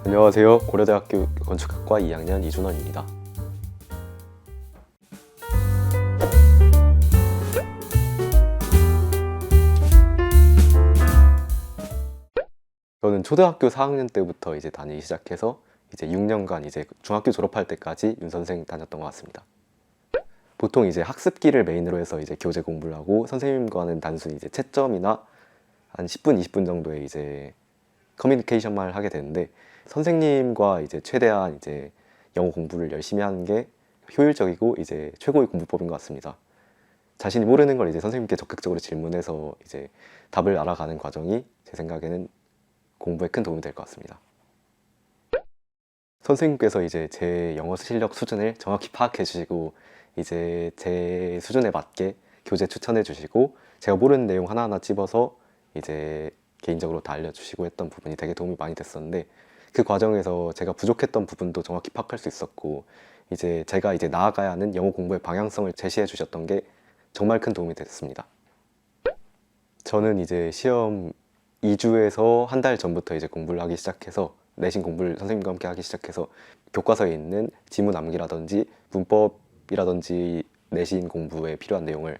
안녕하세요. 고려대학교 건축학과 2학년 이준원입니다. 저는 초등학교 4학년 때부터 이제 다니기 시작해서 이제 6년간 이제 중학교 졸업할 때까지 윤 선생 다녔던 것 같습니다. 보통 이제 학습기를 메인으로 해서 이제 교재 공부를 하고 선생님과는 단순히 이제 채점이나 한 10분, 20분 정도의 이제 커뮤니케이션만 하게 되는데, 선생님과 이제 최대한 이제 영어 공부를 열심히 하는 게 효율적이고 이제 최고의 공부법인 것 같습니다. 자신이 모르는 걸 이제 선생님께 적극적으로 질문해서 이제 답을 알아가는 과정이 제 생각에는 공부에 큰 도움이 될 것 같습니다. 선생님께서 이제 제 영어 실력 수준을 정확히 파악해 주시고 이제 제 수준에 맞게 교재 추천해 주시고 제가 모르는 내용 하나하나 찝어서 이제 개인적으로 다 알려주시고 했던 부분이 되게 도움이 많이 됐었는데, 그 과정에서 제가 부족했던 부분도 정확히 파악할 수 있었고 이제 제가 이제 나아가야 하는 영어 공부의 방향성을 제시해 주셨던 게 정말 큰 도움이 됐습니다. 저는 이제 시험 2주에서 한 달 전부터 이제 공부를 하기 시작해서 내신 공부를 선생님과 함께 하기 시작해서 교과서에 있는 지문 암기라든지 문법이라든지 내신 공부에 필요한 내용을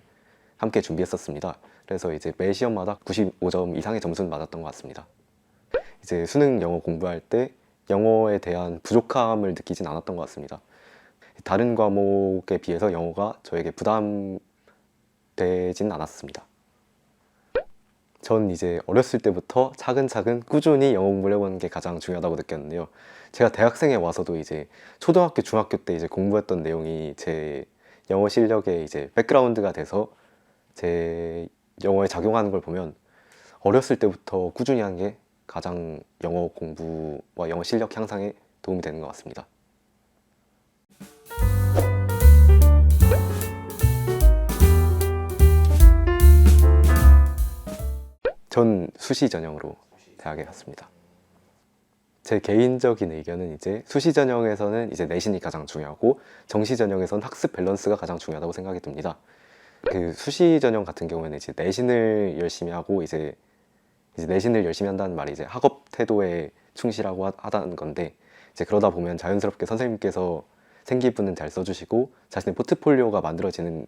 함께 준비했었습니다. 그래서 이제 매 시험마다 95점 이상의 점수는 맞았던 것 같습니다. 이제 수능 영어 공부할 때 영어에 대한 부족함을 느끼진 않았던 것 같습니다. 다른 과목에 비해서 영어가 저에게 부담되진 않았습니다. 전 이제 어렸을 때부터 차근차근 꾸준히 영어 공부를 해보는 게 가장 중요하다고 느꼈는데요. 제가 대학생에 와서도 이제 초등학교, 중학교 때 이제 공부했던 내용이 제 영어 실력에 이제 백그라운드가 돼서 제 영어에 작용하는 걸 보면 어렸을 때부터 꾸준히 하는 게 가장 영어 공부와 영어 실력 향상에 도움이 되는 것 같습니다. 전 수시 전형으로 대학에 갔습니다. 제 개인적인 의견은 이제 수시 전형에서는 이제 내신이 가장 중요하고 정시 전형에서는 학습 밸런스가 가장 중요하다고 생각이 듭니다. 그 수시 전형 같은 경우에는 이제 내신을 열심히 하고 이제 내신을 열심히 한다는 말이 이제 학업 태도에 충실하고 하다는 건데, 이제 그러다 보면 자연스럽게 선생님께서 생기부는 잘 써주시고 자신의 포트폴리오가 만들어지는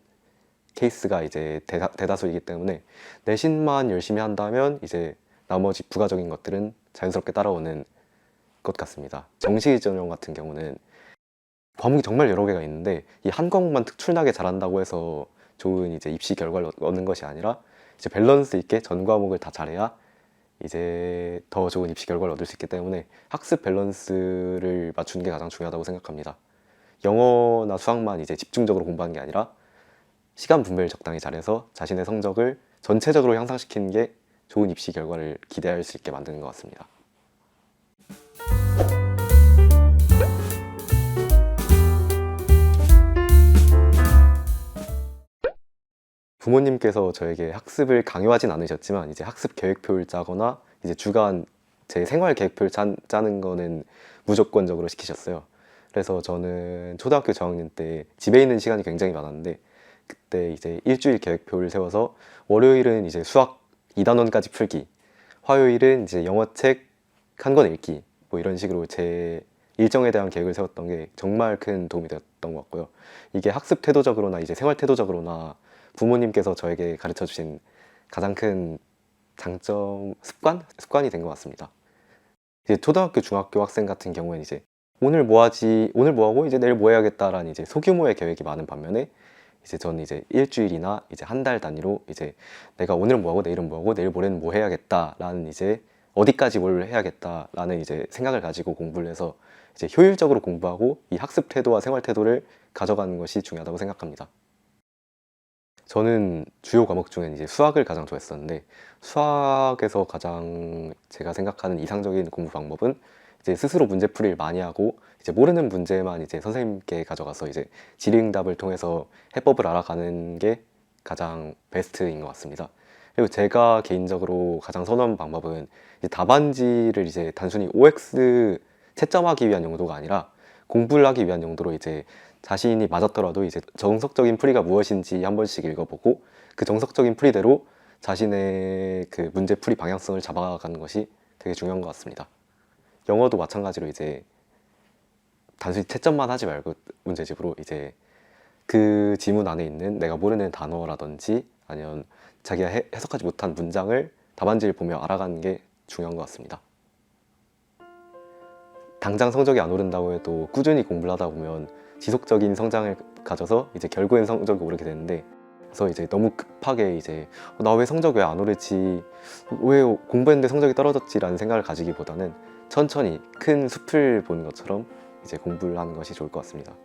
케이스가 이제 대다수이기 때문에 내신만 열심히 한다면 이제 나머지 부가적인 것들은 자연스럽게 따라오는 것 같습니다. 정시 전형 같은 경우는 과목이 정말 여러 개가 있는데 이 한 과목만 특출나게 잘한다고 해서 좋은 이제 입시 결과를 얻는 것이 아니라 이제 밸런스 있게 전 과목을 다 잘해야 이제 더 좋은 입시 결과를 얻을 수 있기 때문에 학습 밸런스를 맞추는 게 가장 중요하다고 생각합니다. 영어나 수학만 이제 집중적으로 공부하는 게 아니라 시간 분배를 적당히 잘해서 자신의 성적을 전체적으로 향상시키는 게 좋은 입시 결과를 기대할 수 있게 만드는 것 같습니다. 부모님께서 저에게 학습을 강요하진 않으셨지만 이제 학습 계획표를 짜거나 이제 주간 제 생활 계획표를 짜는 거는 무조건적으로 시키셨어요. 그래서 저는 초등학교 저학년 때 집에 있는 시간이 굉장히 많았는데 그때 이제 일주일 계획표를 세워서 월요일은 이제 수학 2단원까지 풀기, 화요일은 이제 영어책 한 권 읽기, 뭐 이런 식으로 제 일정에 대한 계획을 세웠던 게 정말 큰 도움이 되었던 것 같고요. 이게 학습 태도적으로나 이제 생활 태도적으로나 부모님께서 저에게 가르쳐 주신 가장 큰 장점, 습관이 된 것 같습니다. 이제 초등학교, 중학교 학생 같은 경우에는 이제 오늘 뭐 하지, 오늘 뭐 하고 이제 내일 뭐 해야겠다라는 이제 소규모의 계획이 많은 반면에 이제 저는 이제 일주일이나 이제 한 달 단위로 이제 내가 오늘은 뭐 하고 내일은 뭐 하고 내일 모레는 뭐 해야겠다라는 이제 어디까지 뭘 해야겠다라는 이제 생각을 가지고 공부를 해서 이제 효율적으로 공부하고 이 학습 태도와 생활 태도를 가져가는 것이 중요하다고 생각합니다. 저는 주요 과목 중엔 이제 수학을 가장 좋아했었는데, 수학에서 가장 제가 생각하는 이상적인 공부 방법은 이제 스스로 문제풀이를 많이 하고 이제 모르는 문제만 이제 선생님께 가져가서 이제 질의응답을 통해서 해법을 알아가는 게 가장 베스트인 것 같습니다. 그리고 제가 개인적으로 가장 선호하는 방법은 이제 답안지를 이제 단순히 OX 채점하기 위한 용도가 아니라 공부를 하기 위한 용도로 이제 자신이 맞았더라도 이제 정석적인 풀이가 무엇인지 한 번씩 읽어보고 그 정석적인 풀이대로 자신의 그 문제 풀이 방향성을 잡아가는 것이 되게 중요한 것 같습니다. 영어도 마찬가지로 이제 단순히 채점만 하지 말고 문제집으로 이제 그 지문 안에 있는 내가 모르는 단어라든지 아니면 자기가 해석하지 못한 문장을 답안지를 보며 알아가는 게 중요한 것 같습니다. 당장 성적이 안 오른다고 해도 꾸준히 공부를 하다 보면 지속적인 성장을 가져서 이제 결국엔 성적이 오르게 되는데, 그래서 이제 너무 급하게 이제 나 왜 성적 왜 안 오르지, 왜 공부했는데 성적이 떨어졌지라는 생각을 가지기보다는 천천히 큰 숲을 보는 것처럼 이제 공부를 하는 것이 좋을 것 같습니다.